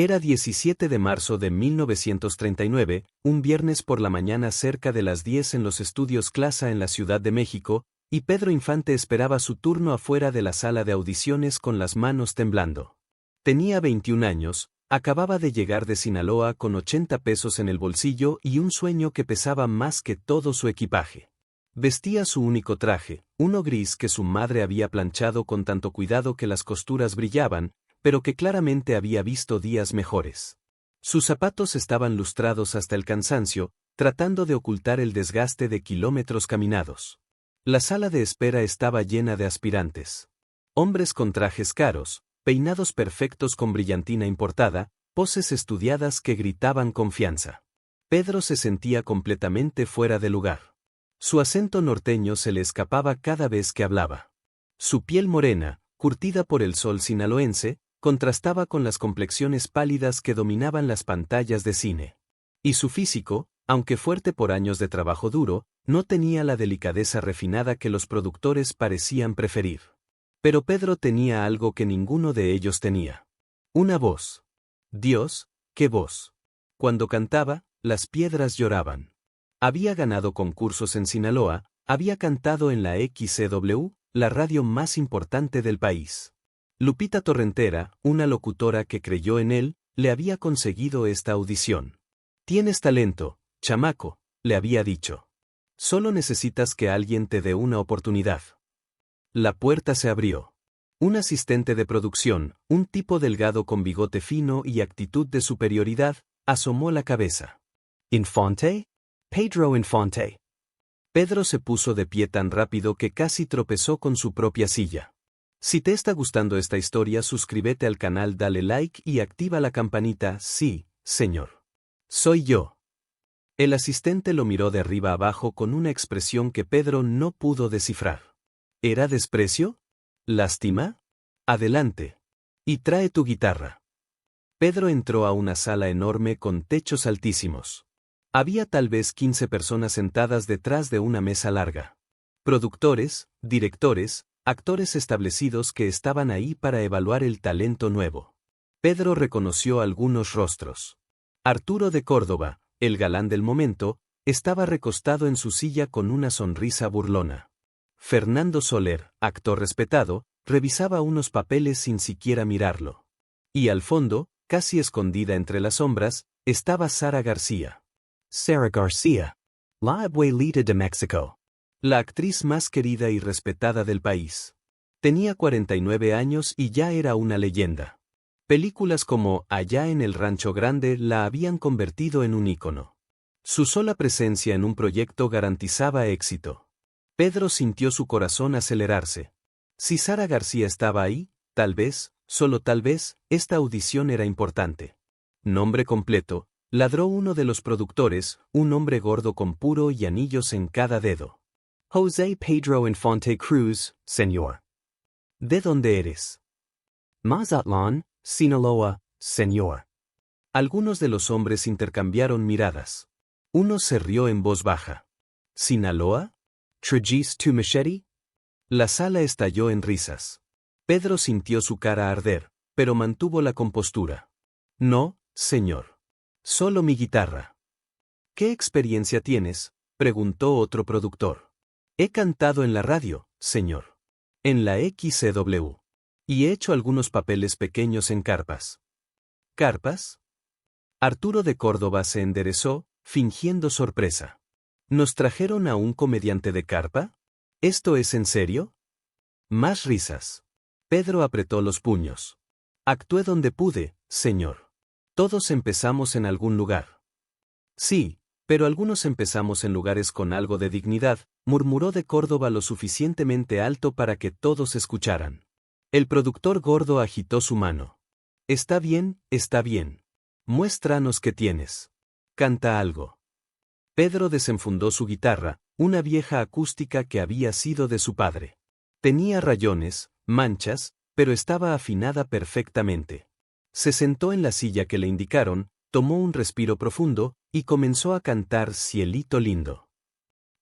Era 17 de marzo de 1939, un viernes por la mañana cerca de las 10 en los estudios Clasa en la Ciudad de México, y Pedro Infante esperaba su turno afuera de la sala de audiciones con las manos temblando. Tenía 21 años, acababa de llegar de Sinaloa con 80 pesos en el bolsillo y un sueño que pesaba más que todo su equipaje. Vestía su único traje, uno gris que su madre había planchado con tanto cuidado que las costuras brillaban, pero que claramente había visto días mejores. Sus zapatos estaban lustrados hasta el cansancio, tratando de ocultar el desgaste de kilómetros caminados. La sala de espera estaba llena de aspirantes. Hombres con trajes caros, peinados perfectos con brillantina importada, poses estudiadas que gritaban confianza. Pedro se sentía completamente fuera de lugar. Su acento norteño se le escapaba cada vez que hablaba. Su piel morena, curtida por el sol sinaloense, contrastaba con las complexiones pálidas que dominaban las pantallas de cine. Y su físico, aunque fuerte por años de trabajo duro, no tenía la delicadeza refinada que los productores parecían preferir. Pero Pedro tenía algo que ninguno de ellos tenía. Una voz. Dios, qué voz. Cuando cantaba, las piedras lloraban. Había ganado concursos en Sinaloa, había cantado en la XCW, la radio más importante del país. Lupita Torrentera, una locutora que creyó en él, le había conseguido esta audición. Tienes talento, chamaco, le había dicho. Solo necesitas que alguien te dé una oportunidad. La puerta se abrió. Un asistente de producción, un tipo delgado con bigote fino y actitud de superioridad, asomó la cabeza. ¿Infante? Pedro Infante. Pedro se puso de pie tan rápido que casi tropezó con su propia silla. Si te está gustando esta historia, suscríbete al canal, dale like y activa la campanita. Sí, señor. Soy yo. El asistente lo miró de arriba abajo con una expresión que Pedro no pudo descifrar. ¿Era desprecio? ¿Lástima? Adelante. Y trae tu guitarra. Pedro entró a una sala enorme con techos altísimos. Había tal vez 15 personas sentadas detrás de una mesa larga. Productores, directores, actores establecidos que estaban ahí para evaluar el talento nuevo. Pedro reconoció algunos rostros. Arturo de Córdoba, el galán del momento, estaba recostado en su silla con una sonrisa burlona. Fernando Soler, actor respetado, revisaba unos papeles sin siquiera mirarlo. Y al fondo, casi escondida entre las sombras, estaba Sara García. Sara García, la abuelita de México. La actriz más querida y respetada del país. Tenía 49 años y ya era una leyenda. Películas como Allá en el Rancho Grande la habían convertido en un ícono. Su sola presencia en un proyecto garantizaba éxito. Pedro sintió su corazón acelerarse. Si Sara García estaba ahí, tal vez, solo tal vez, esta audición era importante. Nombre completo, ladró uno de los productores, un hombre gordo con puro y anillos en cada dedo. José Pedro Infante Cruz, señor. ¿De dónde eres? Mazatlán, Sinaloa, señor. Algunos de los hombres intercambiaron miradas. Uno se rió en voz baja. ¿Sinaloa? ¿Trajiste tu machete? La sala estalló en risas. Pedro sintió su cara arder, pero mantuvo la compostura. No, señor. Solo mi guitarra. ¿Qué experiencia tienes?, preguntó otro productor. He cantado en la radio, señor. En la XCW. Y he hecho algunos papeles pequeños en carpas. ¿Carpas? Arturo de Córdoba se enderezó, fingiendo sorpresa. ¿Nos trajeron a un comediante de carpa? ¿Esto es en serio? Más risas. Pedro apretó los puños. Actué donde pude, señor. Todos empezamos en algún lugar. Sí, pero algunos empezamos en lugares con algo de dignidad, murmuró de Córdoba lo suficientemente alto para que todos escucharan. El productor gordo agitó su mano. Está bien, está bien. Muéstranos qué tienes. Canta algo. Pedro desenfundó su guitarra, una vieja acústica que había sido de su padre. Tenía rayones, manchas, pero estaba afinada perfectamente. Se sentó en la silla que le indicaron, tomó un respiro profundo, y comenzó a cantar Cielito lindo.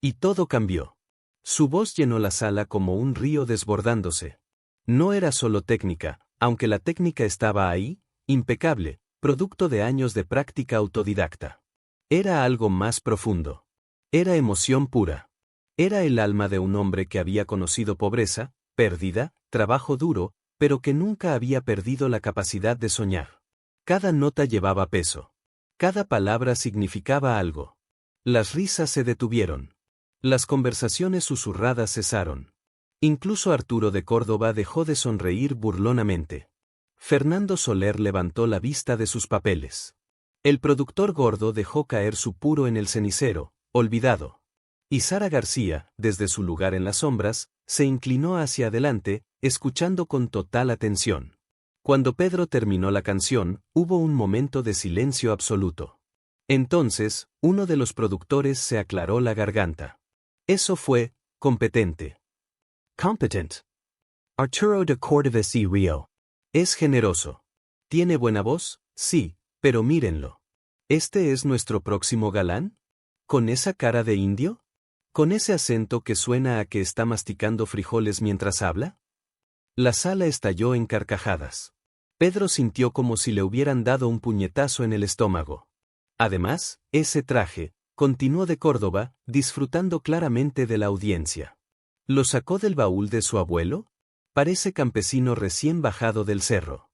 Y todo cambió. Su voz llenó la sala como un río desbordándose. No era solo técnica, aunque la técnica estaba ahí, impecable, producto de años de práctica autodidacta. Era algo más profundo. Era emoción pura. Era el alma de un hombre que había conocido pobreza, pérdida, trabajo duro, pero que nunca había perdido la capacidad de soñar. Cada nota llevaba peso. Cada palabra significaba algo. Las risas se detuvieron. Las conversaciones susurradas cesaron. Incluso Arturo de Córdoba dejó de sonreír burlonamente. Fernando Soler levantó la vista de sus papeles. El productor gordo dejó caer su puro en el cenicero, olvidado. Y Sara García, desde su lugar en las sombras, se inclinó hacia adelante, escuchando con total atención. Cuando Pedro terminó la canción, hubo un momento de silencio absoluto. Entonces, uno de los productores se aclaró la garganta. Eso fue, competente. Competent. Arturo de Córdoba y Río. Es generoso. ¿Tiene buena voz? Sí, pero mírenlo. ¿Este es nuestro próximo galán? ¿Con esa cara de indio? ¿Con ese acento que suena a que está masticando frijoles mientras habla? La sala estalló en carcajadas. Pedro sintió como si le hubieran dado un puñetazo en el estómago. Además, ese traje, continuó de Córdoba, disfrutando claramente de la audiencia. ¿Lo sacó del baúl de su abuelo? Parece campesino recién bajado del cerro.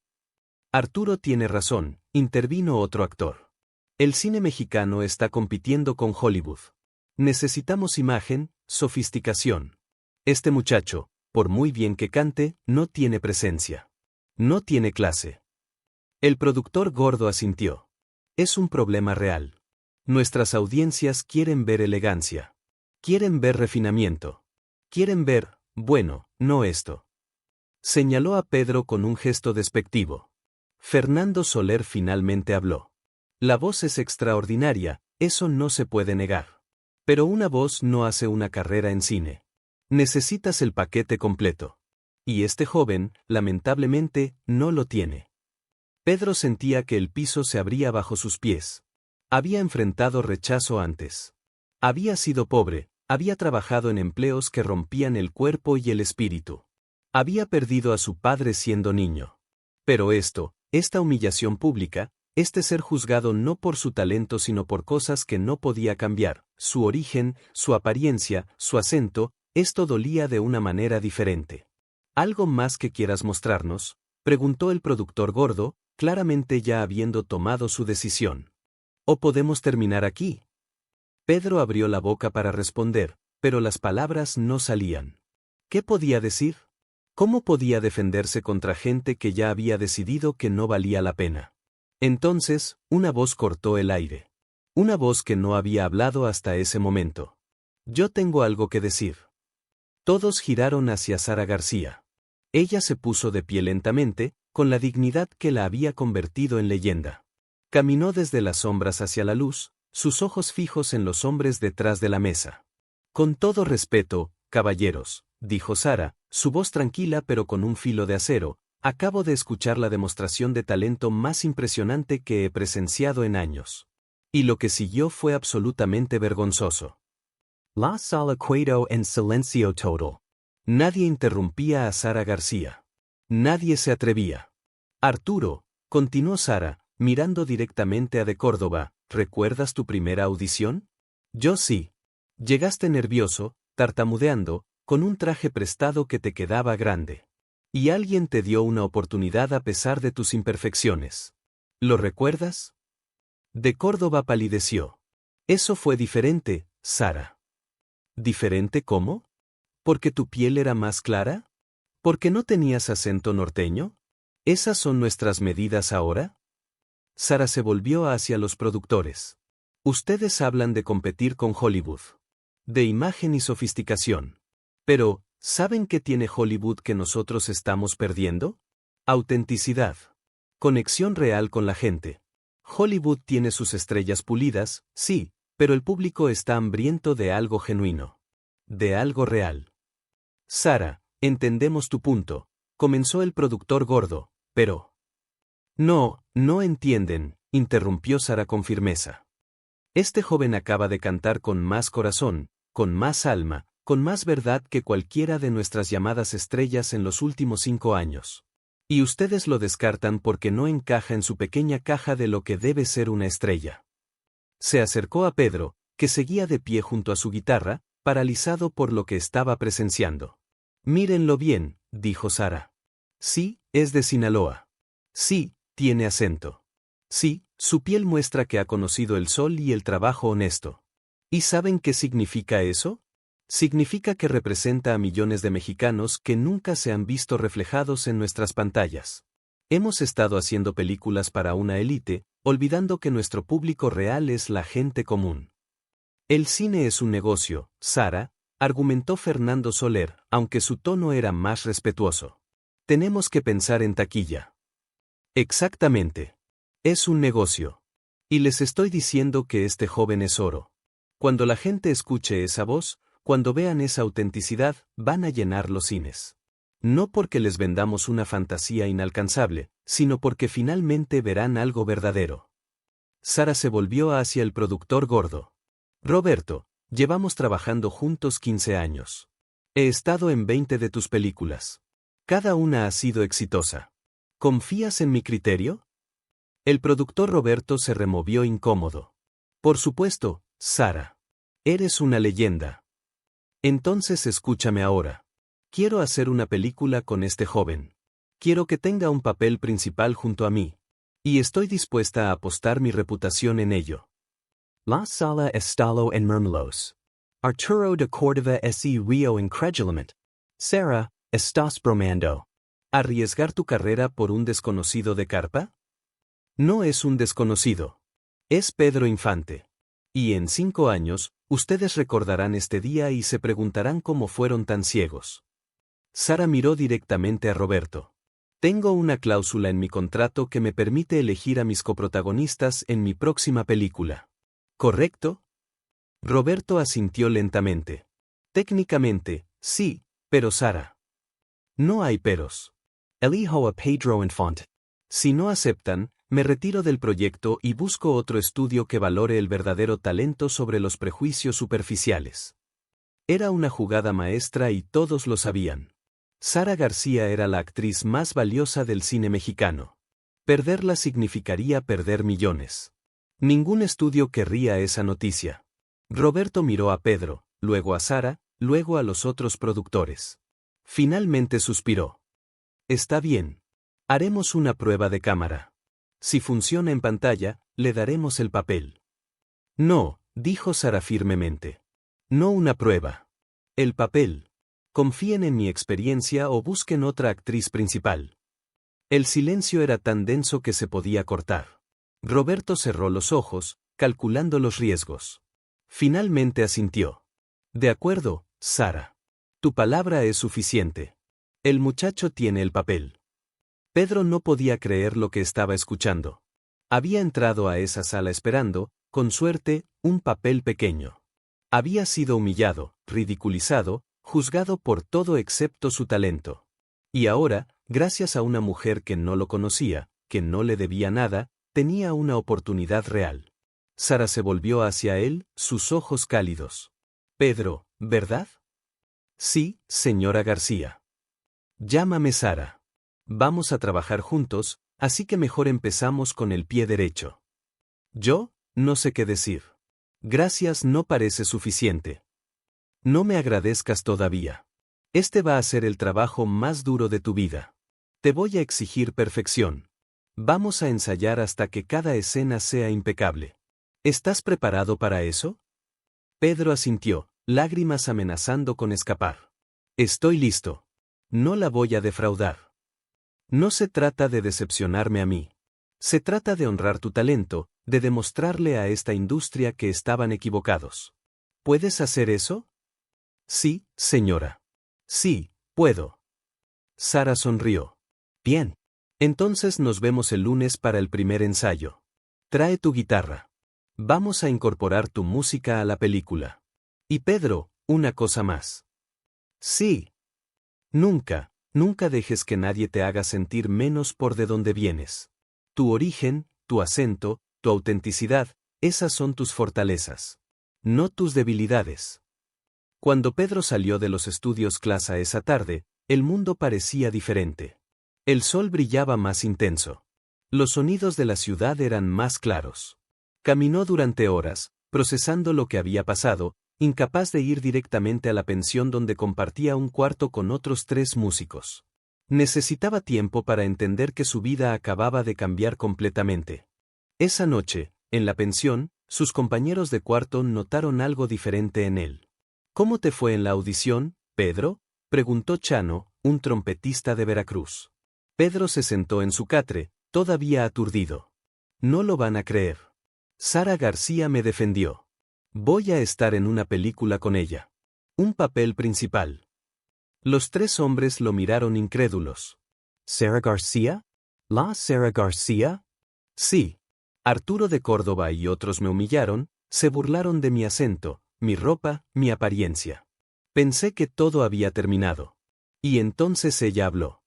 Arturo tiene razón, intervino otro actor. El cine mexicano está compitiendo con Hollywood. Necesitamos imagen, sofisticación. Este muchacho, por muy bien que cante, no tiene presencia. No tiene clase. El productor gordo asintió. Es un problema real. Nuestras audiencias quieren ver elegancia. Quieren ver refinamiento. Quieren ver, bueno, no esto. Señaló a Pedro con un gesto despectivo. Fernando Soler finalmente habló. La voz es extraordinaria, eso no se puede negar. Pero una voz no hace una carrera en cine. Necesitas el paquete completo. Y este joven, lamentablemente, no lo tiene. Pedro sentía que el piso se abría bajo sus pies. Había enfrentado rechazo antes. Había sido pobre, había trabajado en empleos que rompían el cuerpo y el espíritu. Había perdido a su padre siendo niño. Pero esta humillación pública, este ser juzgado no por su talento sino por cosas que no podía cambiar, su origen, su apariencia, su acento, esto dolía de una manera diferente. ¿Algo más que quieras mostrarnos?, preguntó el productor gordo, claramente ya habiendo tomado su decisión. ¿O podemos terminar aquí? Pedro abrió la boca para responder, pero las palabras no salían. ¿Qué podía decir? ¿Cómo podía defenderse contra gente que ya había decidido que no valía la pena? Entonces, una voz cortó el aire. Una voz que no había hablado hasta ese momento. Yo tengo algo que decir. Todos giraron hacia Sara García. Ella se puso de pie lentamente, con la dignidad que la había convertido en leyenda. Caminó desde las sombras hacia la luz, sus ojos fijos en los hombres detrás de la mesa. Con todo respeto, caballeros, dijo Sara, su voz tranquila pero con un filo de acero, acabo de escuchar la demostración de talento más impresionante que he presenciado en años. Y lo que siguió fue absolutamente vergonzoso. La sala quedó en silencio total. Nadie interrumpía a Sara García. Nadie se atrevía. Arturo, continuó Sara, mirando directamente a de Córdoba, ¿recuerdas tu primera audición? Yo sí. Llegaste nervioso, tartamudeando, con un traje prestado que te quedaba grande. Y alguien te dio una oportunidad a pesar de tus imperfecciones. ¿Lo recuerdas? De Córdoba palideció. Eso fue diferente, Sara. ¿Diferente cómo? ¿Porque tu piel era más clara? ¿Porque no tenías acento norteño? ¿Esas son nuestras medidas ahora? Sara se volvió hacia los productores. Ustedes hablan de competir con Hollywood. De imagen y sofisticación. Pero, ¿saben qué tiene Hollywood que nosotros estamos perdiendo? Autenticidad. Conexión real con la gente. Hollywood tiene sus estrellas pulidas, sí, pero el público está hambriento de algo genuino. De algo real. Sara, entendemos tu punto, comenzó el productor gordo, pero... No, no entienden, interrumpió Sara con firmeza. Este joven acaba de cantar con más corazón, con más alma, con más verdad que cualquiera de nuestras llamadas estrellas en los últimos 5 años. Y ustedes lo descartan porque no encaja en su pequeña caja de lo que debe ser una estrella. Se acercó a Pedro, que seguía de pie junto a su guitarra, paralizado por lo que estaba presenciando. Mírenlo bien, dijo Sara. Sí, es de Sinaloa. Sí, tiene acento. Sí, su piel muestra que ha conocido el sol y el trabajo honesto. ¿Y saben qué significa eso? Significa que representa a millones de mexicanos que nunca se han visto reflejados en nuestras pantallas. Hemos estado haciendo películas para una élite, olvidando que nuestro público real es la gente común. El cine es un negocio, Sara, argumentó Fernando Soler, aunque su tono era más respetuoso. Tenemos que pensar en taquilla. Exactamente. Es un negocio. Y les estoy diciendo que este joven es oro. Cuando la gente escuche esa voz, cuando vean esa autenticidad, van a llenar los cines. No porque les vendamos una fantasía inalcanzable, sino porque finalmente verán algo verdadero. Sara se volvió hacia el productor gordo. Roberto, llevamos trabajando juntos 15 años. He estado en 20 de tus películas. Cada una ha sido exitosa. ¿Confías en mi criterio? El productor Roberto se removió incómodo. Por supuesto, Sara. Eres una leyenda. Entonces escúchame ahora. Quiero hacer una película con este joven. Quiero que tenga un papel principal junto a mí. Y estoy dispuesta a apostar mi reputación en ello. La sala estalo en Murmelos. Arturo de Córdoba ese río incredulamente. Sara, estás bromando. ¿Arriesgar tu carrera por un desconocido de carpa? No es un desconocido. Es Pedro Infante. Y en 5 años, ustedes recordarán este día y se preguntarán cómo fueron tan ciegos. Sara miró directamente a Roberto. Tengo una cláusula en mi contrato que me permite elegir a mis coprotagonistas en mi próxima película. ¿Correcto? Roberto asintió lentamente. Técnicamente, sí, pero Sara. No hay peros. Elijo a Pedro Infante. Si no aceptan, me retiro del proyecto y busco otro estudio que valore el verdadero talento sobre los prejuicios superficiales. Era una jugada maestra y todos lo sabían. Sara García era la actriz más valiosa del cine mexicano. Perderla significaría perder millones. Ningún estudio querría esa noticia. Roberto miró a Pedro, luego a Sara, luego a los otros productores. Finalmente suspiró. Está bien. Haremos una prueba de cámara. Si funciona en pantalla, le daremos el papel. No, dijo Sara firmemente. No una prueba. El papel. Confíen en mi experiencia o busquen otra actriz principal. El silencio era tan denso que se podía cortar. Roberto cerró los ojos, calculando los riesgos. Finalmente asintió. De acuerdo, Sara. Tu palabra es suficiente. El muchacho tiene el papel. Pedro no podía creer lo que estaba escuchando. Había entrado a esa sala esperando, con suerte, un papel pequeño. Había sido humillado, ridiculizado, juzgado por todo excepto su talento. Y ahora, gracias a una mujer que no lo conocía, que no le debía nada, tenía una oportunidad real. Sara se volvió hacia él, sus ojos cálidos. Pedro, ¿verdad? Sí, señora García. Llámame Sara. Vamos a trabajar juntos, así que mejor empezamos con el pie derecho. Yo, no sé qué decir. Gracias no parece suficiente. No me agradezcas todavía. Este va a ser el trabajo más duro de tu vida. Te voy a exigir perfección. Vamos a ensayar hasta que cada escena sea impecable. ¿Estás preparado para eso? Pedro asintió, lágrimas amenazando con escapar. Estoy listo. No la voy a defraudar. No se trata de decepcionarme a mí. Se trata de honrar tu talento, de demostrarle a esta industria que estaban equivocados. ¿Puedes hacer eso? Sí, señora. Sí, puedo. Sara sonrió. Bien. Entonces nos vemos el lunes para el primer ensayo. Trae tu guitarra. Vamos a incorporar tu música a la película. Y Pedro, una cosa más. Sí. Nunca dejes que nadie te haga sentir menos por de dónde vienes. Tu origen, tu acento, tu autenticidad, esas son tus fortalezas. No tus debilidades. Cuando Pedro salió de los estudios Clasa esa tarde, el mundo parecía diferente. El sol brillaba más intenso. Los sonidos de la ciudad eran más claros. Caminó durante horas, procesando lo que había pasado, incapaz de ir directamente a la pensión donde compartía un cuarto con otros 3 músicos. Necesitaba tiempo para entender que su vida acababa de cambiar completamente. Esa noche, en la pensión, sus compañeros de cuarto notaron algo diferente en él. ¿Cómo te fue en la audición, Pedro?, preguntó Chano, un trompetista de Veracruz. Pedro se sentó en su catre, todavía aturdido. No lo van a creer. Sara García me defendió. Voy a estar en una película con ella. Un papel principal. Los 3 hombres lo miraron incrédulos. ¿Sara García? ¿La Sara García? Sí. Arturo de Córdoba y otros me humillaron, se burlaron de mi acento, mi ropa, mi apariencia. Pensé que todo había terminado. Y entonces ella habló.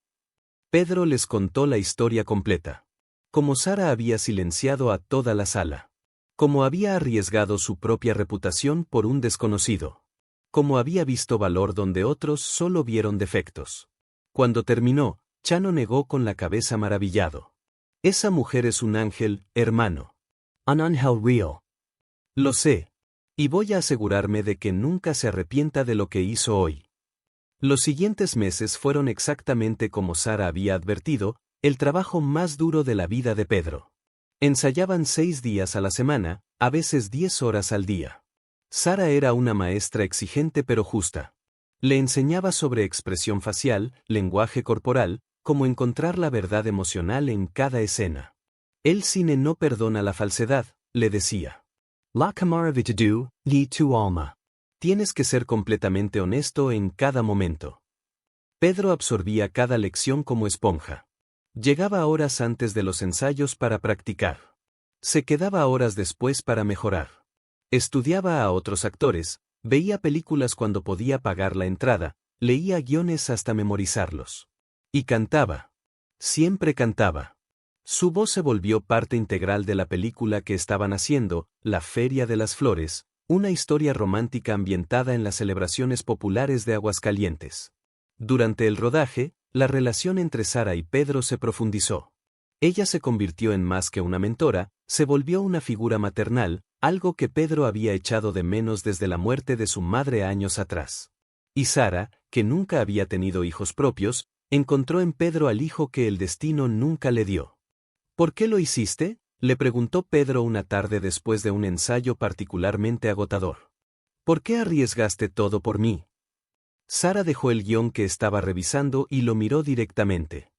Pedro les contó la historia completa. Cómo Sara había silenciado a toda la sala. Cómo había arriesgado su propia reputación por un desconocido. Cómo había visto valor donde otros solo vieron defectos. Cuando terminó, Chano negó con la cabeza maravillado. Esa mujer es un ángel, hermano. An angel real. Lo sé. Y voy a asegurarme de que nunca se arrepienta de lo que hizo hoy. Los siguientes meses fueron exactamente como Sara había advertido, el trabajo más duro de la vida de Pedro. Ensayaban 6 días a la semana, a veces 10 horas al día. Sara era una maestra exigente pero justa. Le enseñaba sobre expresión facial, lenguaje corporal, cómo encontrar la verdad emocional en cada escena. El cine no perdona la falsedad, le decía. La cámara vitadu, ni tu alma. Tienes que ser completamente honesto en cada momento. Pedro absorbía cada lección como esponja. Llegaba horas antes de los ensayos para practicar. Se quedaba horas después para mejorar. Estudiaba a otros actores, veía películas cuando podía pagar la entrada, leía guiones hasta memorizarlos. Y cantaba. Siempre cantaba. Su voz se volvió parte integral de la película que estaban haciendo, La Feria de las Flores, una historia romántica ambientada en las celebraciones populares de Aguascalientes. Durante el rodaje, la relación entre Sara y Pedro se profundizó. Ella se convirtió en más que una mentora, se volvió una figura maternal, algo que Pedro había echado de menos desde la muerte de su madre años atrás. Y Sara, que nunca había tenido hijos propios, encontró en Pedro al hijo que el destino nunca le dio. ¿Por qué lo hiciste?, le preguntó Pedro una tarde después de un ensayo particularmente agotador. ¿Por qué arriesgaste todo por mí? Sara dejó el guión que estaba revisando y lo miró directamente.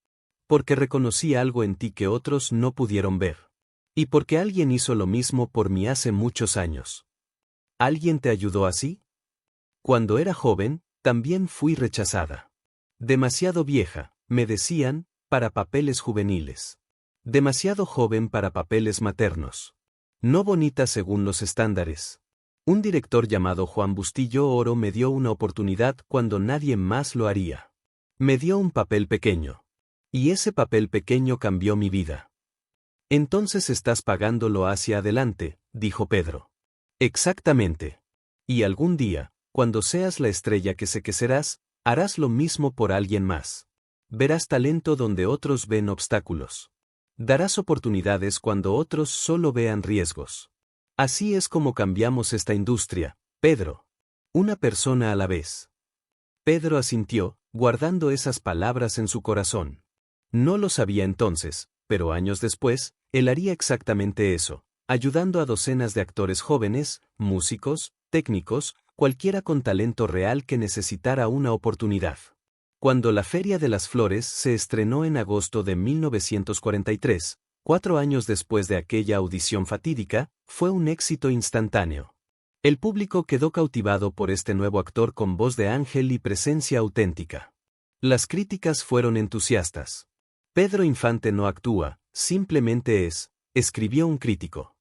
Porque reconocí algo en ti que otros no pudieron ver. Y porque alguien hizo lo mismo por mí hace muchos años. ¿Alguien te ayudó así? Cuando era joven, también fui rechazada. Demasiado vieja, me decían, para papeles juveniles. Demasiado joven para papeles maternos. No bonita según los estándares. Un director llamado Juan Bustillo Oro me dio una oportunidad cuando nadie más lo haría. Me dio un papel pequeño. Y ese papel pequeño cambió mi vida. Entonces estás pagándolo hacia adelante, dijo Pedro. Exactamente. Y algún día, cuando seas la estrella que sé que serás, harás lo mismo por alguien más. Verás talento donde otros ven obstáculos. Darás oportunidades cuando otros solo vean riesgos. Así es como cambiamos esta industria, Pedro. Una persona a la vez. Pedro asintió, guardando esas palabras en su corazón. No lo sabía entonces, pero años después, él haría exactamente eso, ayudando a docenas de actores jóvenes, músicos, técnicos, cualquiera con talento real que necesitara una oportunidad. Cuando La Feria de las Flores se estrenó en agosto de 1943, 4 años después de aquella audición fatídica, fue un éxito instantáneo. El público quedó cautivado por este nuevo actor con voz de ángel y presencia auténtica. Las críticas fueron entusiastas. Pedro Infante no actúa, simplemente es, escribió un crítico.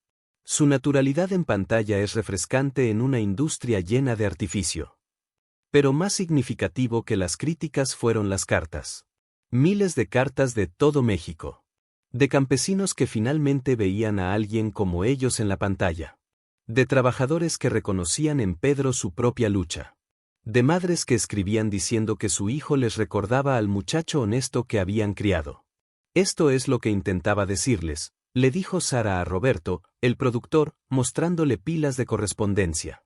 Su naturalidad en pantalla es refrescante en una industria llena de artificio. Pero más significativo que las críticas fueron las cartas. Miles de cartas de todo México. De campesinos que finalmente veían a alguien como ellos en la pantalla. De trabajadores que reconocían en Pedro su propia lucha. De madres que escribían diciendo que su hijo les recordaba al muchacho honesto que habían criado. Esto es lo que intentaba decirles, le dijo Sara a Roberto, el productor, mostrándole pilas de correspondencia.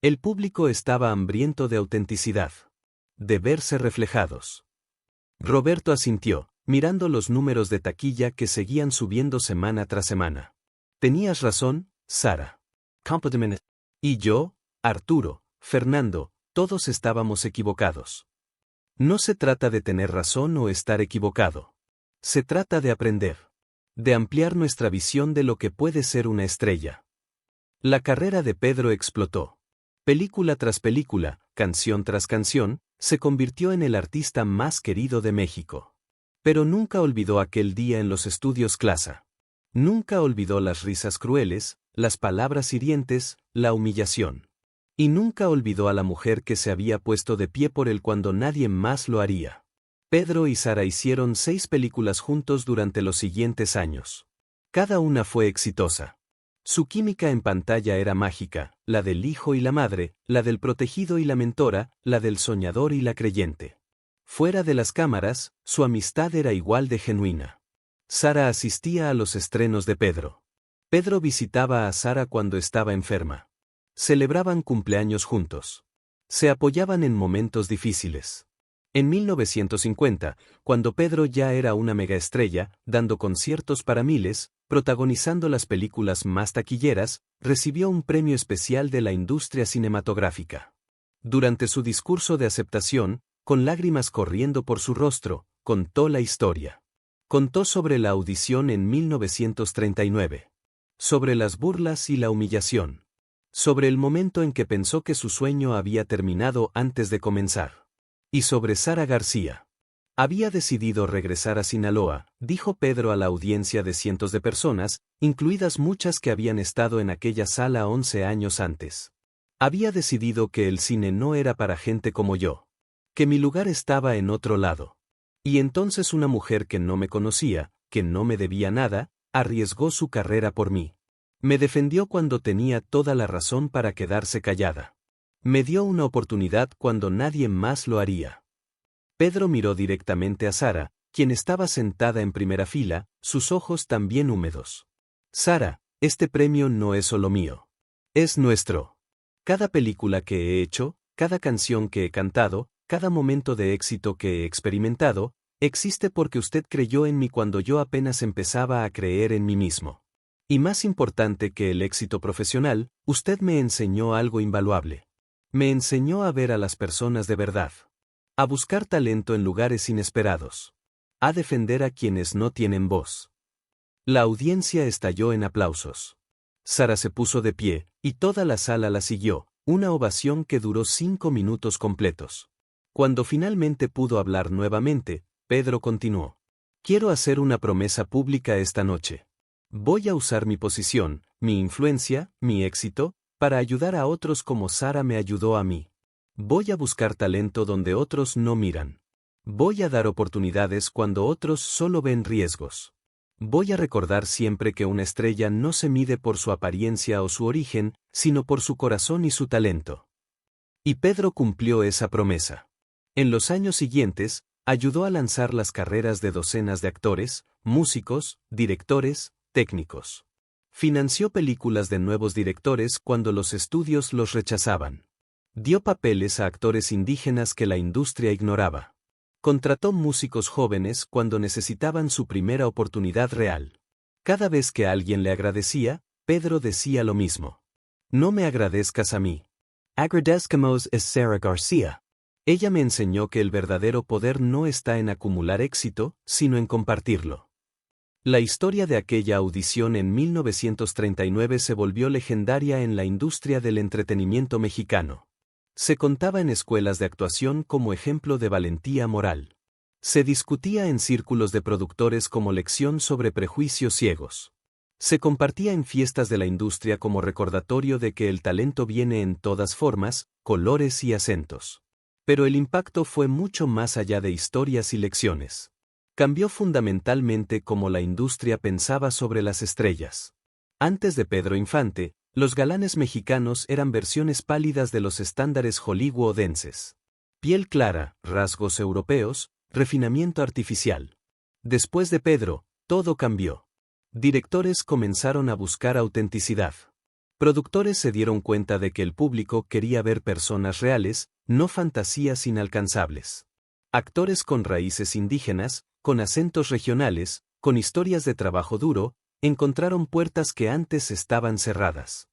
El público estaba hambriento de autenticidad. De verse reflejados. Roberto asintió, mirando los números de taquilla que seguían subiendo semana tras semana. Tenías razón, Sara. Y yo, Arturo, Fernando, todos estábamos equivocados. No se trata de tener razón o estar equivocado. Se trata de aprender. De ampliar nuestra visión de lo que puede ser una estrella. La carrera de Pedro explotó. Película tras película, canción tras canción, se convirtió en el artista más querido de México. Pero nunca olvidó aquel día en los estudios Clasa. Nunca olvidó las risas crueles, las palabras hirientes, la humillación. Y nunca olvidó a la mujer que se había puesto de pie por él cuando nadie más lo haría. Pedro y Sara hicieron 6 películas juntos durante los siguientes años. Cada una fue exitosa. Su química en pantalla era mágica, la del hijo y la madre, la del protegido y la mentora, la del soñador y la creyente. Fuera de las cámaras, su amistad era igual de genuina. Sara asistía a los estrenos de Pedro. Pedro visitaba a Sara cuando estaba enferma. Celebraban cumpleaños juntos. Se apoyaban en momentos difíciles. En 1950, cuando Pedro ya era una megaestrella, dando conciertos para miles, protagonizando las películas más taquilleras, recibió un premio especial de la industria cinematográfica. Durante su discurso de aceptación, con lágrimas corriendo por su rostro, contó la historia. Contó sobre la audición en 1939. Sobre las burlas y la humillación. Sobre el momento en que pensó que su sueño había terminado antes de comenzar. Y sobre Sara García. Había decidido regresar a Sinaloa, dijo Pedro a la audiencia de cientos de personas, incluidas muchas que habían estado en aquella sala 11 años antes. Había decidido que el cine no era para gente como yo. Que mi lugar estaba en otro lado. Y entonces una mujer que no me conocía, que no me debía nada, arriesgó su carrera por mí. Me defendió cuando tenía toda la razón para quedarse callada. Me dio una oportunidad cuando nadie más lo haría. Pedro miró directamente a Sara, quien estaba sentada en primera fila, sus ojos también húmedos. Sara, este premio no es solo mío. Es nuestro. Cada película que he hecho, cada canción que he cantado, cada momento de éxito que he experimentado, existe porque usted creyó en mí cuando yo apenas empezaba a creer en mí mismo. Y más importante que el éxito profesional, usted me enseñó algo invaluable. Me enseñó a ver a las personas de verdad. A buscar talento en lugares inesperados. A defender a quienes no tienen voz. La audiencia estalló en aplausos. Sara se puso de pie, y toda la sala la siguió, una ovación que duró 5 minutos completos. Cuando finalmente pudo hablar nuevamente, Pedro continuó. Quiero hacer una promesa pública esta noche. Voy a usar mi posición, mi influencia, mi éxito, para ayudar a otros como Sara me ayudó a mí. Voy a buscar talento donde otros no miran. Voy a dar oportunidades cuando otros solo ven riesgos. Voy a recordar siempre que una estrella no se mide por su apariencia o su origen, sino por su corazón y su talento. Y Pedro cumplió esa promesa. En los años siguientes, ayudó a lanzar las carreras de docenas de actores, músicos, directores, técnicos. Financió películas de nuevos directores cuando los estudios los rechazaban. Dio papeles a actores indígenas que la industria ignoraba. Contrató músicos jóvenes cuando necesitaban su primera oportunidad real. Cada vez que alguien le agradecía, Pedro decía lo mismo. No me agradezcas a mí. Agradezcamos a Sara García. Ella me enseñó que el verdadero poder no está en acumular éxito, sino en compartirlo. La historia de aquella audición en 1939 se volvió legendaria en la industria del entretenimiento mexicano. Se contaba en escuelas de actuación como ejemplo de valentía moral. Se discutía en círculos de productores como lección sobre prejuicios ciegos. Se compartía en fiestas de la industria como recordatorio de que el talento viene en todas formas, colores y acentos. Pero el impacto fue mucho más allá de historias y lecciones. Cambió fundamentalmente cómo la industria pensaba sobre las estrellas. Antes de Pedro Infante, Los galanes mexicanos eran versiones pálidas de los estándares hollywoodenses. Piel clara, rasgos europeos, refinamiento artificial. Después de Pedro, todo cambió. Directores comenzaron a buscar autenticidad. Productores se dieron cuenta de que el público quería ver personas reales, no fantasías inalcanzables. Actores con raíces indígenas, con acentos regionales, con historias de trabajo duro, encontraron puertas que antes estaban cerradas.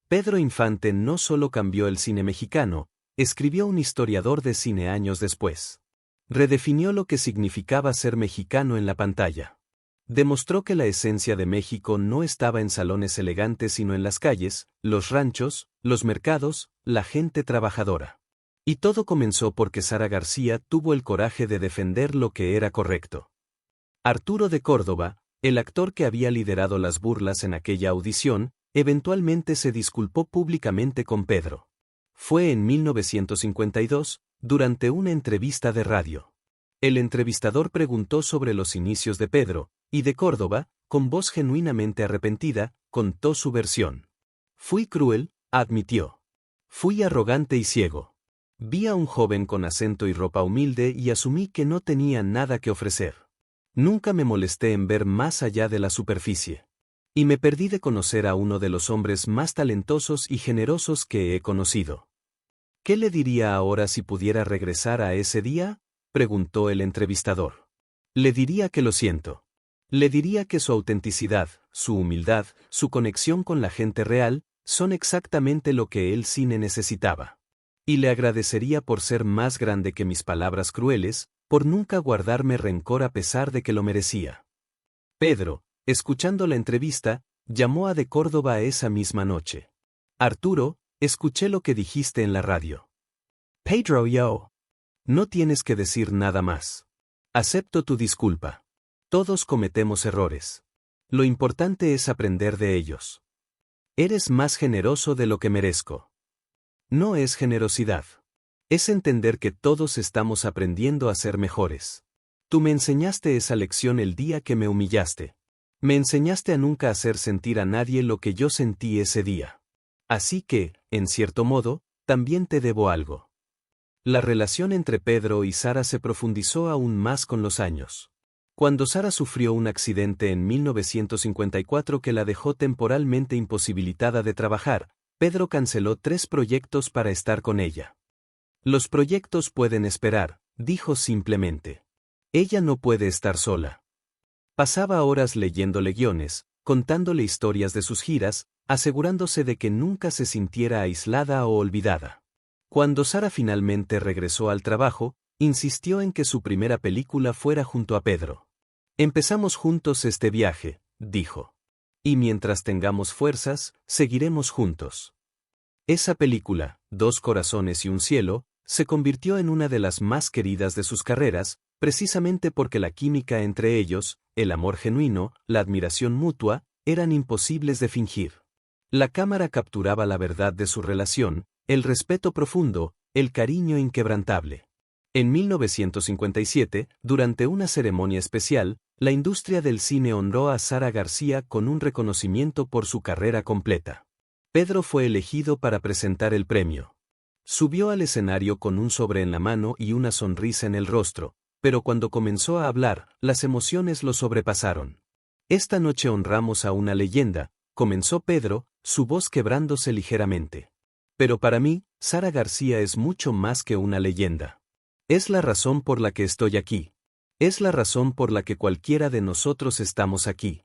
Pedro Infante no solo cambió el cine mexicano, escribió un historiador de cine años después. Redefinió lo que significaba ser mexicano en la pantalla. Demostró que la esencia de México no estaba en salones elegantes sino en las calles, los ranchos, los mercados, la gente trabajadora. Y todo comenzó porque Sara García tuvo el coraje de defender lo que era correcto. Arturo de Córdoba, el actor que había liderado las burlas en aquella audición, eventualmente se disculpó públicamente con Pedro. Fue en 1952, durante una entrevista de radio. El entrevistador preguntó sobre los inicios de Pedro, y de Córdoba, con voz genuinamente arrepentida, contó su versión. Fui cruel, admitió. Fui arrogante y ciego. Vi a un joven con acento y ropa humilde y asumí que no tenía nada que ofrecer. Nunca me molesté en ver más allá de la superficie. Y me perdí de conocer a uno de los hombres más talentosos y generosos que he conocido. ¿Qué le diría ahora si pudiera regresar a ese día?, preguntó el entrevistador. Le diría que lo siento. Le diría que su autenticidad, su humildad, su conexión con la gente real, son exactamente lo que el cine necesitaba. Y le agradecería por ser más grande que mis palabras crueles, por nunca guardarme rencor a pesar de que lo merecía. Pedro, escuchando la entrevista, llamó a de Córdoba esa misma noche. Arturo, escuché lo que dijiste en la radio. Pedro, yo. No tienes que decir nada más. Acepto tu disculpa. Todos cometemos errores. Lo importante es aprender de ellos. Eres más generoso de lo que merezco. No es generosidad. Es entender que todos estamos aprendiendo a ser mejores. Tú me enseñaste esa lección el día que me humillaste. Me enseñaste a nunca hacer sentir a nadie lo que yo sentí ese día. Así que, en cierto modo, también te debo algo. La relación entre Pedro y Sara se profundizó aún más con los años. Cuando Sara sufrió un accidente en 1954 que la dejó temporalmente imposibilitada de trabajar, Pedro canceló 3 proyectos para estar con ella. Los proyectos pueden esperar, dijo simplemente. Ella no puede estar sola. Pasaba horas leyéndole guiones, contándole historias de sus giras, asegurándose de que nunca se sintiera aislada o olvidada. Cuando Sara finalmente regresó al trabajo, insistió en que su primera película fuera junto a Pedro. Empezamos juntos este viaje, dijo. Y mientras tengamos fuerzas, seguiremos juntos. Esa película, 2 corazones y un cielo, se convirtió en una de las más queridas de sus carreras, precisamente porque la química entre ellos, el amor genuino, la admiración mutua, eran imposibles de fingir. La cámara capturaba la verdad de su relación, el respeto profundo, el cariño inquebrantable. En 1957, durante una ceremonia especial, la industria del cine honró a Sara García con un reconocimiento por su carrera completa. Pedro fue elegido para presentar el premio. Subió al escenario con un sobre en la mano y una sonrisa en el rostro, pero cuando comenzó a hablar, las emociones lo sobrepasaron. Esta noche honramos a una leyenda, comenzó Pedro, su voz quebrándose ligeramente. Pero para mí, Sara García es mucho más que una leyenda. Es la razón por la que estoy aquí. Es la razón por la que cualquiera de nosotros estamos aquí.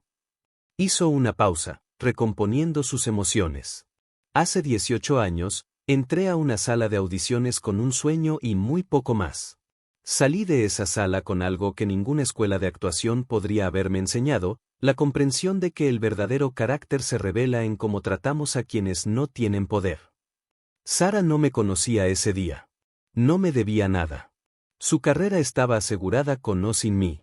Hizo una pausa, recomponiendo sus emociones. Hace 18 años, entré a una sala de audiciones con un sueño y muy poco más. Salí de esa sala con algo que ninguna escuela de actuación podría haberme enseñado, la comprensión de que el verdadero carácter se revela en cómo tratamos a quienes no tienen poder. Sara no me conocía ese día. No me debía nada. Su carrera estaba asegurada con o sin mí.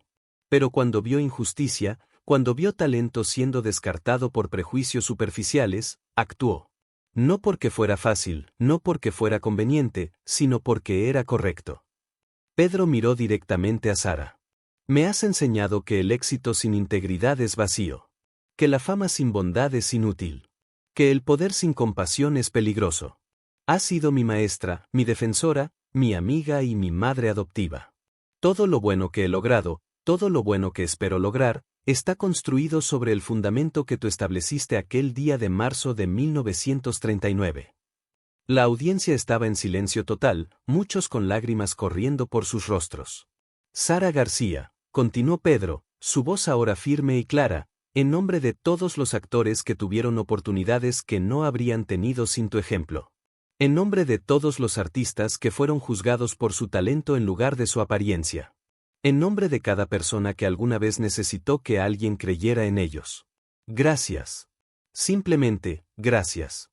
Pero cuando vio injusticia, cuando vio talento siendo descartado por prejuicios superficiales, actuó. No porque fuera fácil, no porque fuera conveniente, sino porque era correcto. Pedro miró directamente a Sara. Me has enseñado que el éxito sin integridad es vacío. Que la fama sin bondad es inútil. Que el poder sin compasión es peligroso. Ha sido mi maestra, mi defensora, mi amiga y mi madre adoptiva. Todo lo bueno que he logrado, todo lo bueno que espero lograr, está construido sobre el fundamento que tú estableciste aquel día de marzo de 1939. La audiencia estaba en silencio total, muchos con lágrimas corriendo por sus rostros. Sara García, continuó Pedro, su voz ahora firme y clara, en nombre de todos los actores que tuvieron oportunidades que no habrían tenido sin tu ejemplo. En nombre de todos los artistas que fueron juzgados por su talento en lugar de su apariencia. En nombre de cada persona que alguna vez necesitó que alguien creyera en ellos. Gracias. Simplemente, gracias.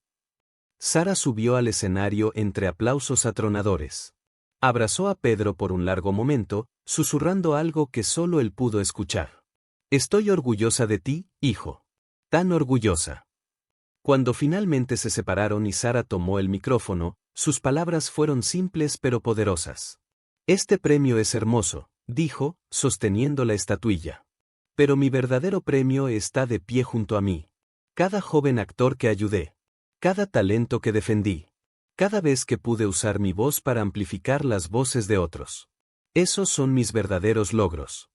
Sara subió al escenario entre aplausos atronadores. Abrazó a Pedro por un largo momento, susurrando algo que solo él pudo escuchar. Estoy orgullosa de ti, hijo. Tan orgullosa. Cuando finalmente se separaron y Sara tomó el micrófono, sus palabras fueron simples pero poderosas. Este premio es hermoso, dijo, sosteniendo la estatuilla. Pero mi verdadero premio está de pie junto a mí. Cada joven actor que ayudé. Cada talento que defendí. Cada vez que pude usar mi voz para amplificar las voces de otros. Esos son mis verdaderos logros.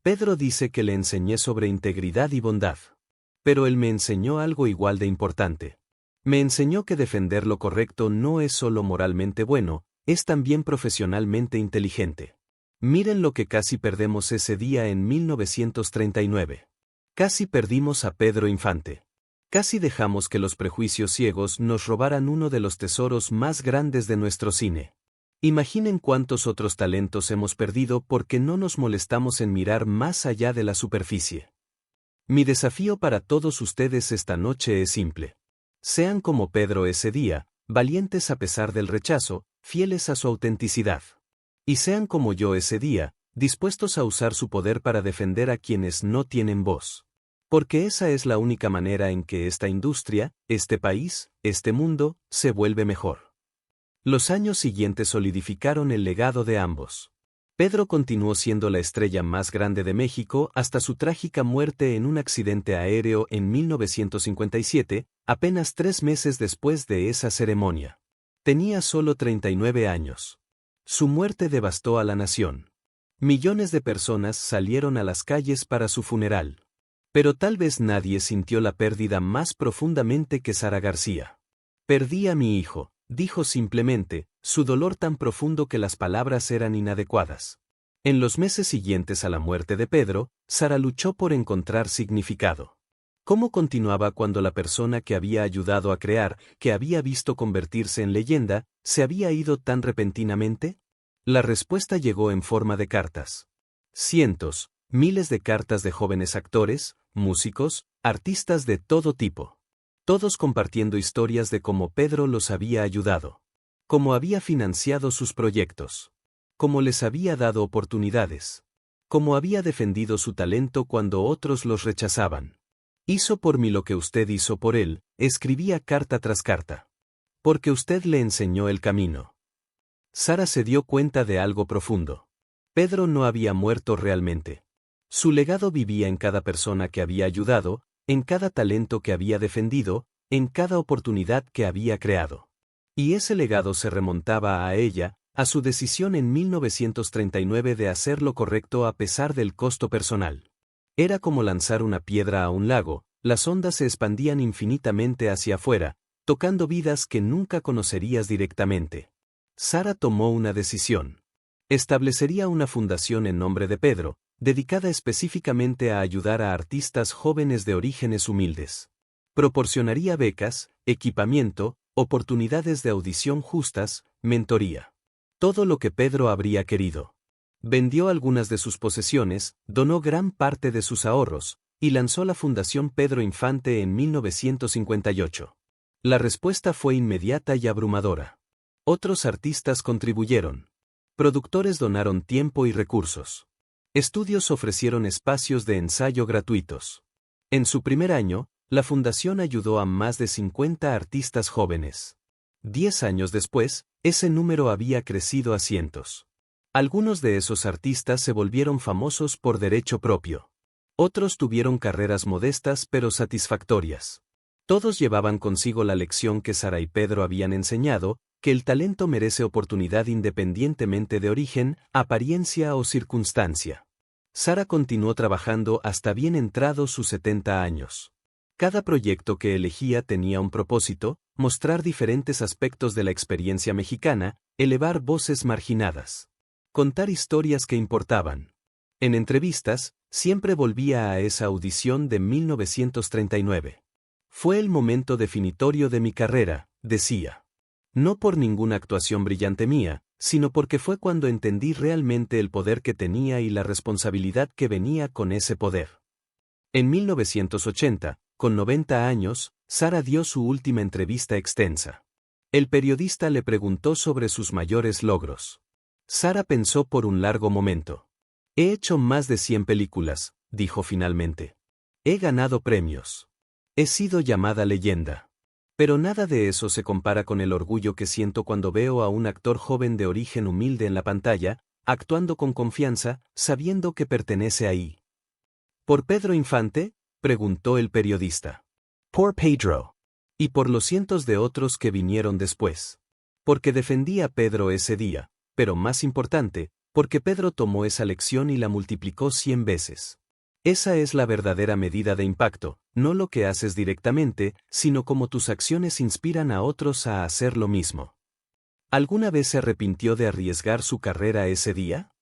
Pedro dice que le enseñé sobre integridad y bondad. Pero él me enseñó algo igual de importante. Me enseñó que defender lo correcto no es solo moralmente bueno, es también profesionalmente inteligente. Miren lo que casi perdemos ese día en 1939. Casi perdimos a Pedro Infante. Casi dejamos que los prejuicios ciegos nos robaran uno de los tesoros más grandes de nuestro cine. Imaginen cuántos otros talentos hemos perdido porque no nos molestamos en mirar más allá de la superficie. Mi desafío para todos ustedes esta noche es simple. Sean como Pedro ese día, valientes a pesar del rechazo, fieles a su autenticidad. Y sean como yo ese día, dispuestos a usar su poder para defender a quienes no tienen voz. Porque esa es la única manera en que esta industria, este país, este mundo, se vuelve mejor. Los años siguientes solidificaron el legado de ambos. Pedro continuó siendo la estrella más grande de México hasta su trágica muerte en un accidente aéreo en 1957, apenas 3 meses después de esa ceremonia. Tenía solo 39 años. Su muerte devastó a la nación. Millones de personas salieron a las calles para su funeral. Pero tal vez nadie sintió la pérdida más profundamente que Sara García. Perdí a mi hijo, dijo simplemente, su dolor tan profundo que las palabras eran inadecuadas. En los meses siguientes a la muerte de Pedro, Sara luchó por encontrar significado. ¿Cómo continuaba cuando la persona que había ayudado a crear, que había visto convertirse en leyenda, se había ido tan repentinamente? La respuesta llegó en forma de cartas. Cientos, miles de cartas de jóvenes actores, músicos, artistas de todo tipo. Todos compartiendo historias de cómo Pedro los había ayudado. Cómo había financiado sus proyectos. Cómo les había dado oportunidades. Cómo había defendido su talento cuando otros los rechazaban. Hizo por mí lo que usted hizo por él, escribía carta tras carta. Porque usted le enseñó el camino. Sara se dio cuenta de algo profundo. Pedro no había muerto realmente. Su legado vivía en cada persona que había ayudado, en cada talento que había defendido, en cada oportunidad que había creado. Y ese legado se remontaba a ella, a su decisión en 1939 de hacer lo correcto a pesar del costo personal. Era como lanzar una piedra a un lago, las ondas se expandían infinitamente hacia afuera, tocando vidas que nunca conocerías directamente. Sara tomó una decisión. Establecería una fundación en nombre de Pedro, dedicada específicamente a ayudar a artistas jóvenes de orígenes humildes. Proporcionaría becas, equipamiento, oportunidades de audición justas, mentoría. Todo lo que Pedro habría querido. Vendió algunas de sus posesiones, donó gran parte de sus ahorros, y lanzó la Fundación Pedro Infante en 1958. La respuesta fue inmediata y abrumadora. Otros artistas contribuyeron. Productores donaron tiempo y recursos. Estudios ofrecieron espacios de ensayo gratuitos. En su primer año, la fundación ayudó a más de 50 artistas jóvenes. 10 años después, ese número había crecido a cientos. Algunos de esos artistas se volvieron famosos por derecho propio. Otros tuvieron carreras modestas pero satisfactorias. Todos llevaban consigo la lección que Sara y Pedro habían enseñado, que el talento merece oportunidad independientemente de origen, apariencia o circunstancia. Sara continuó trabajando hasta bien entrados sus 70 años. Cada proyecto que elegía tenía un propósito: mostrar diferentes aspectos de la experiencia mexicana, elevar voces marginadas, contar historias que importaban. En entrevistas, siempre volvía a esa audición de 1939. Fue el momento definitorio de mi carrera, decía. No por ninguna actuación brillante mía, sino porque fue cuando entendí realmente el poder que tenía y la responsabilidad que venía con ese poder. En 1980, con 90 años, Sara dio su última entrevista extensa. El periodista le preguntó sobre sus mayores logros. Sara pensó por un largo momento. He hecho más de 100 películas, dijo finalmente. He ganado premios. He sido llamada leyenda. Pero nada de eso se compara con el orgullo que siento cuando veo a un actor joven de origen humilde en la pantalla, actuando con confianza, sabiendo que pertenece ahí. ¿Por Pedro Infante?, preguntó el periodista. Por Pedro. Y por los cientos de otros que vinieron después. Porque defendí a Pedro ese día, pero más importante, porque Pedro tomó esa lección y la multiplicó 100 veces. Esa es la verdadera medida de impacto, no lo que haces directamente, sino cómo tus acciones inspiran a otros a hacer lo mismo. ¿Alguna vez se arrepintió de arriesgar su carrera ese día?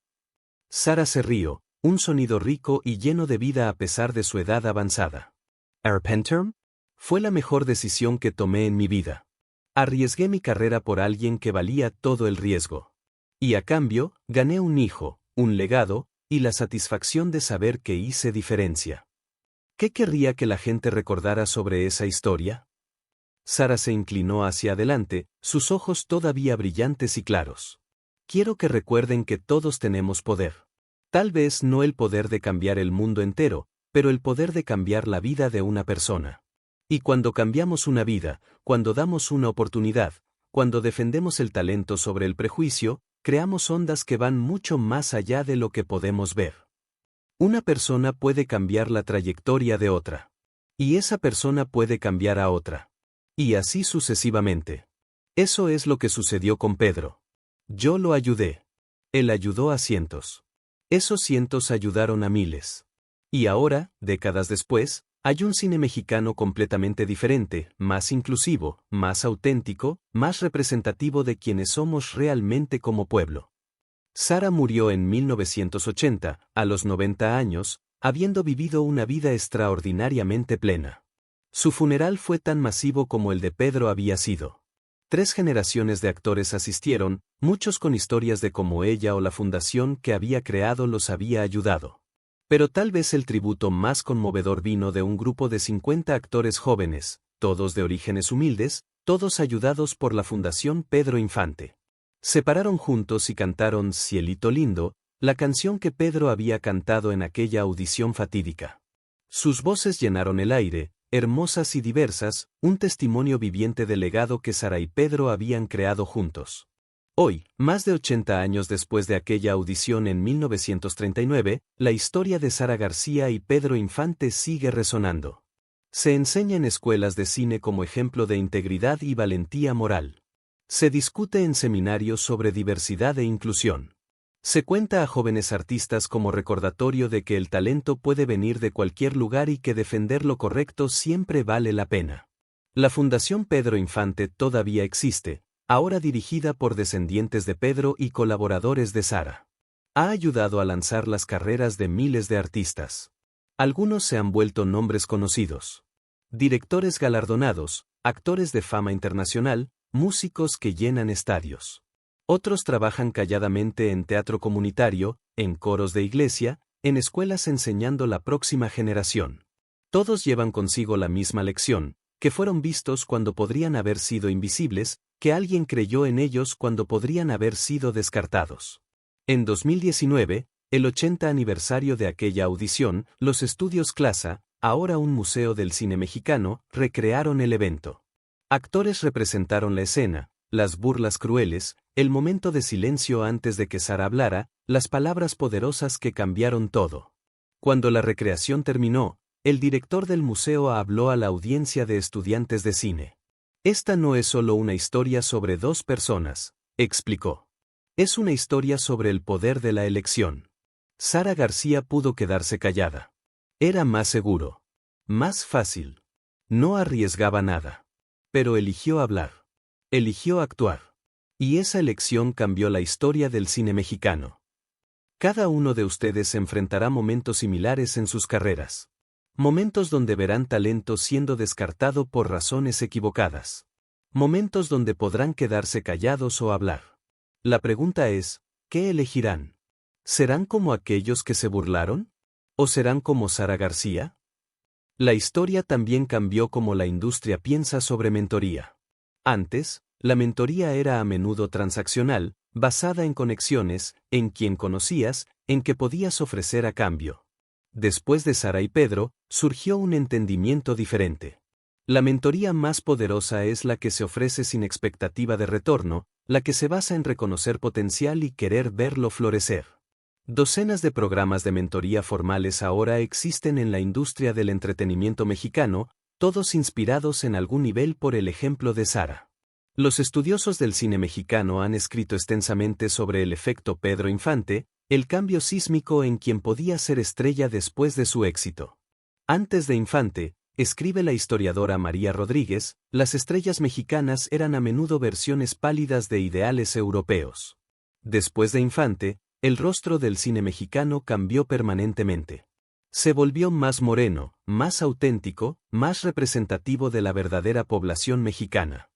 Sara se rió, un sonido rico y lleno de vida a pesar de su edad avanzada. ¿Arrepentirme? Fue la mejor decisión que tomé en mi vida. Arriesgué mi carrera por alguien que valía todo el riesgo. Y a cambio, gané un hijo, un legado, y la satisfacción de saber que hice diferencia. ¿Qué querría que la gente recordara sobre esa historia? Sara se inclinó hacia adelante, sus ojos todavía brillantes y claros. Quiero que recuerden que todos tenemos poder. Tal vez no el poder de cambiar el mundo entero, pero el poder de cambiar la vida de una persona. Y cuando cambiamos una vida, cuando damos una oportunidad, cuando defendemos el talento sobre el prejuicio, creamos ondas que van mucho más allá de lo que podemos ver. Una persona puede cambiar la trayectoria de otra. Y esa persona puede cambiar a otra. Y así sucesivamente. Eso es lo que sucedió con Pedro. Yo lo ayudé. Él ayudó a cientos. Esos cientos ayudaron a miles. Y ahora, décadas después, hay un cine mexicano completamente diferente, más inclusivo, más auténtico, más representativo de quienes somos realmente como pueblo. Sara murió en 1980, a los 90 años, habiendo vivido una vida extraordinariamente plena. Su funeral fue tan masivo como el de Pedro había sido. 3 generaciones de actores asistieron, muchos con historias de cómo ella o la fundación que había creado los había ayudado. Pero tal vez el tributo más conmovedor vino de un grupo de 50 actores jóvenes, todos de orígenes humildes, todos ayudados por la Fundación Pedro Infante. Se pararon juntos y cantaron Cielito Lindo, la canción que Pedro había cantado en aquella audición fatídica. Sus voces llenaron el aire, hermosas y diversas, un testimonio viviente del legado que Sara y Pedro habían creado juntos. Hoy, más de 80 años después de aquella audición en 1939, la historia de Sara García y Pedro Infante sigue resonando. Se enseña en escuelas de cine como ejemplo de integridad y valentía moral. Se discute en seminarios sobre diversidad e inclusión. Se cuenta a jóvenes artistas como recordatorio de que el talento puede venir de cualquier lugar y que defender lo correcto siempre vale la pena. La Fundación Pedro Infante todavía existe, ahora dirigida por descendientes de Pedro y colaboradores de Sara. Ha ayudado a lanzar las carreras de miles de artistas. Algunos se han vuelto nombres conocidos. Directores galardonados, actores de fama internacional, músicos que llenan estadios. Otros trabajan calladamente en teatro comunitario, en coros de iglesia, en escuelas enseñando la próxima generación. Todos llevan consigo la misma lección, que fueron vistos cuando podrían haber sido invisibles, que alguien creyó en ellos cuando podrían haber sido descartados. En 2019, el 80 aniversario de aquella audición, los estudios Clasa, ahora un museo del cine mexicano, recrearon el evento. Actores representaron la escena, las burlas crueles, el momento de silencio antes de que Sara hablara, las palabras poderosas que cambiaron todo. Cuando la recreación terminó, el director del museo habló a la audiencia de estudiantes de cine. Esta no es solo una historia sobre dos personas, explicó. Es una historia sobre el poder de la elección. Sara García pudo quedarse callada. Era más seguro. Más fácil. No arriesgaba nada. Pero eligió hablar. Eligió actuar. Y esa elección cambió la historia del cine mexicano. Cada uno de ustedes enfrentará momentos similares en sus carreras. Momentos donde verán talento siendo descartado por razones equivocadas. Momentos donde podrán quedarse callados o hablar. La pregunta es, ¿qué elegirán? ¿Serán como aquellos que se burlaron? ¿O serán como Sara García? La historia también cambió como la industria piensa sobre mentoría. Antes, la mentoría era a menudo transaccional, basada en conexiones, en quien conocías, en qué podías ofrecer a cambio. Después de Sara y Pedro, surgió un entendimiento diferente. La mentoría más poderosa es la que se ofrece sin expectativa de retorno, la que se basa en reconocer potencial y querer verlo florecer. Docenas de programas de mentoría formales ahora existen en la industria del entretenimiento mexicano, todos inspirados en algún nivel por el ejemplo de Sara. Los estudiosos del cine mexicano han escrito extensamente sobre el efecto Pedro Infante, el cambio sísmico en quien podía ser estrella después de su éxito. Antes de Infante, escribe la historiadora María Rodríguez, las estrellas mexicanas eran a menudo versiones pálidas de ideales europeos. Después de Infante, el rostro del cine mexicano cambió permanentemente. Se volvió más moreno, más auténtico, más representativo de la verdadera población mexicana.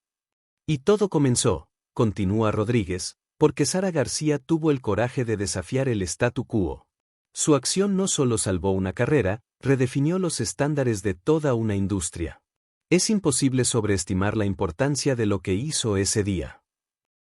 Y todo comenzó, continúa Rodríguez, porque Sara García tuvo el coraje de desafiar el statu quo. Su acción no solo salvó una carrera, redefinió los estándares de toda una industria. Es imposible sobreestimar la importancia de lo que hizo ese día.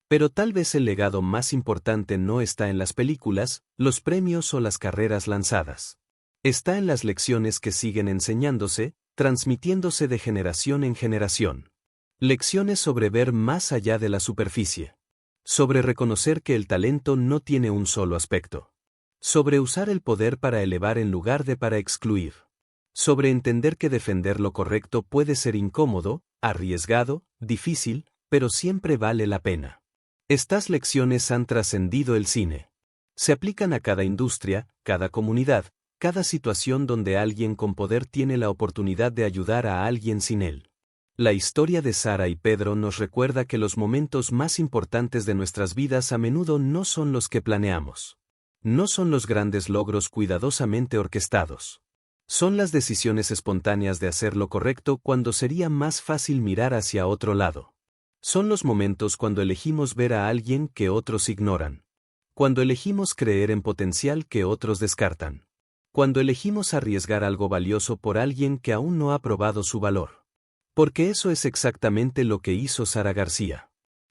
Pero tal vez el legado más importante no está en las películas, los premios o las carreras lanzadas. Está en las lecciones que siguen enseñándose, transmitiéndose de generación en generación. Lecciones sobre ver más allá de la superficie. Sobre reconocer que el talento no tiene un solo aspecto. Sobre usar el poder para elevar en lugar de para excluir. Sobre entender que defender lo correcto puede ser incómodo, arriesgado, difícil, pero siempre vale la pena. Estas lecciones han trascendido el cine. Se aplican a cada industria, cada comunidad, cada situación donde alguien con poder tiene la oportunidad de ayudar a alguien sin él. La historia de Sara y Pedro nos recuerda que los momentos más importantes de nuestras vidas a menudo no son los que planeamos. No son los grandes logros cuidadosamente orquestados. Son las decisiones espontáneas de hacer lo correcto cuando sería más fácil mirar hacia otro lado. Son los momentos cuando elegimos ver a alguien que otros ignoran. Cuando elegimos creer en potencial que otros descartan. Cuando elegimos arriesgar algo valioso por alguien que aún no ha probado su valor. Porque eso es exactamente lo que hizo Sara García.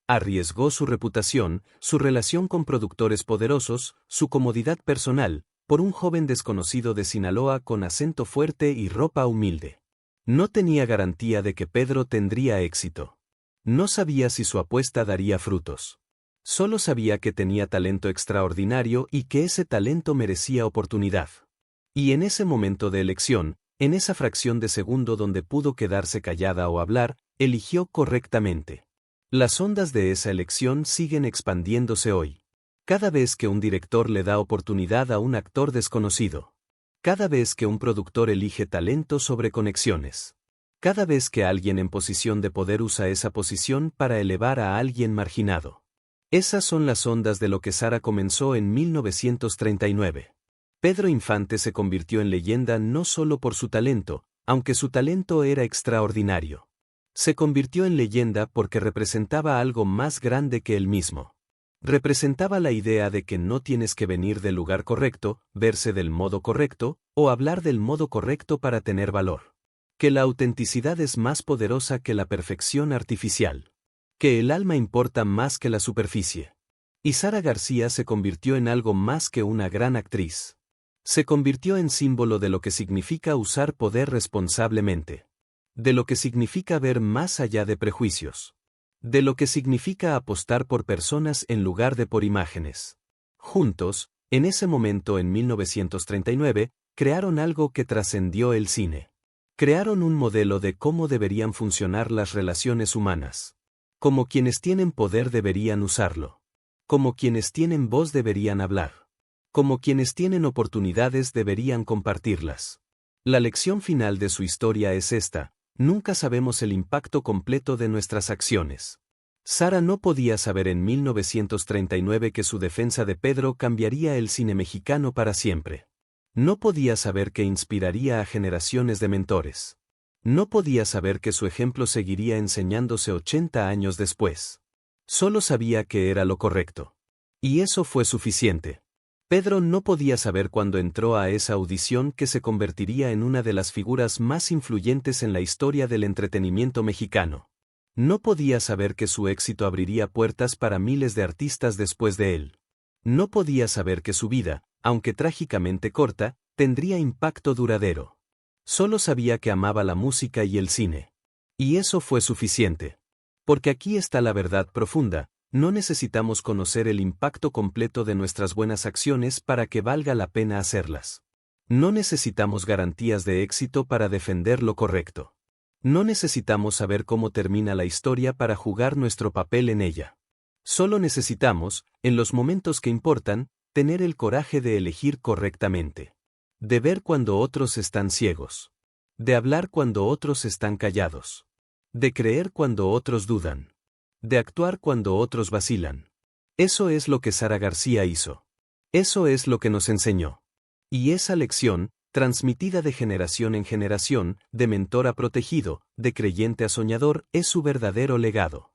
Arriesgó su reputación, su relación con productores poderosos, su comodidad personal, por un joven desconocido de Sinaloa con acento fuerte y ropa humilde. No tenía garantía de que Pedro tendría éxito. No sabía si su apuesta daría frutos. Solo sabía que tenía talento extraordinario y que ese talento merecía oportunidad. Y en ese momento de elección, en esa fracción de segundo donde pudo quedarse callada o hablar, eligió correctamente. Las ondas de esa elección siguen expandiéndose hoy. Cada vez que un director le da oportunidad a un actor desconocido. Cada vez que un productor elige talento sobre conexiones. Cada vez que alguien en posición de poder usa esa posición para elevar a alguien marginado. Esas son las ondas de lo que Sara comenzó en 1939. Pedro Infante se convirtió en leyenda no solo por su talento, aunque su talento era extraordinario. Se convirtió en leyenda porque representaba algo más grande que él mismo. Representaba la idea de que no tienes que venir del lugar correcto, verse del modo correcto, o hablar del modo correcto para tener valor. Que la autenticidad es más poderosa que la perfección artificial. Que el alma importa más que la superficie. Y Sara García se convirtió en algo más que una gran actriz. Se convirtió en símbolo de lo que significa usar poder responsablemente. De lo que significa ver más allá de prejuicios. De lo que significa apostar por personas en lugar de por imágenes. Juntos, en ese momento en 1939, crearon algo que trascendió el cine. Crearon un modelo de cómo deberían funcionar las relaciones humanas. Como quienes tienen poder deberían usarlo. Como quienes tienen voz deberían hablar. Como quienes tienen oportunidades deberían compartirlas. La lección final de su historia es esta: nunca sabemos el impacto completo de nuestras acciones. Sara no podía saber en 1939 que su defensa de Pedro cambiaría el cine mexicano para siempre. No podía saber que inspiraría a generaciones de mentores. No podía saber que su ejemplo seguiría enseñándose 80 años después. Solo sabía que era lo correcto. Y eso fue suficiente. Pedro no podía saber cuando entró a esa audición que se convertiría en una de las figuras más influyentes en la historia del entretenimiento mexicano. No podía saber que su éxito abriría puertas para miles de artistas después de él. No podía saber que su vida, aunque trágicamente corta, tendría impacto duradero. Solo sabía que amaba la música y el cine. Y eso fue suficiente. Porque aquí está la verdad profunda: no necesitamos conocer el impacto completo de nuestras buenas acciones para que valga la pena hacerlas. No necesitamos garantías de éxito para defender lo correcto. No necesitamos saber cómo termina la historia para jugar nuestro papel en ella. Solo necesitamos, en los momentos que importan, tener el coraje de elegir correctamente. De ver cuando otros están ciegos. De hablar cuando otros están callados. De creer cuando otros dudan. De actuar cuando otros vacilan. Eso es lo que Sara García hizo. Eso es lo que nos enseñó. Y esa lección, transmitida de generación en generación, de mentor a protegido, de creyente a soñador, es su verdadero legado.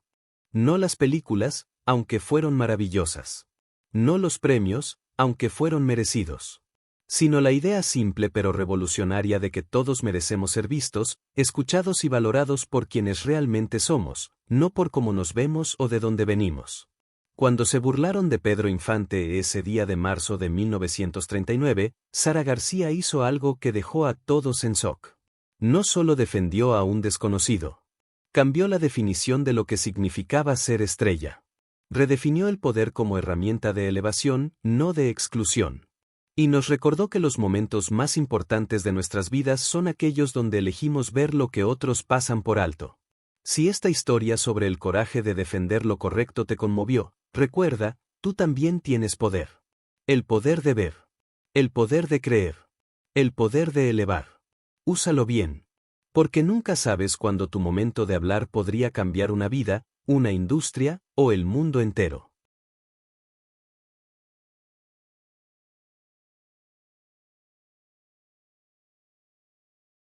No las películas, aunque fueron maravillosas. No los premios, aunque fueron merecidos. Sino la idea simple pero revolucionaria de que todos merecemos ser vistos, escuchados y valorados por quienes realmente somos, no por cómo nos vemos o de dónde venimos. Cuando se burlaron de Pedro Infante ese día de marzo de 1939, Sara García hizo algo que dejó a todos en shock. No solo defendió a un desconocido. Cambió la definición de lo que significaba ser estrella. Redefinió el poder como herramienta de elevación, no de exclusión. Y nos recordó que los momentos más importantes de nuestras vidas son aquellos donde elegimos ver lo que otros pasan por alto. Si esta historia sobre el coraje de defender lo correcto te conmovió, recuerda, tú también tienes poder. El poder de ver. El poder de creer. El poder de elevar. Úsalo bien. Porque nunca sabes cuándo tu momento de hablar podría cambiar una vida, una industria, o el mundo entero.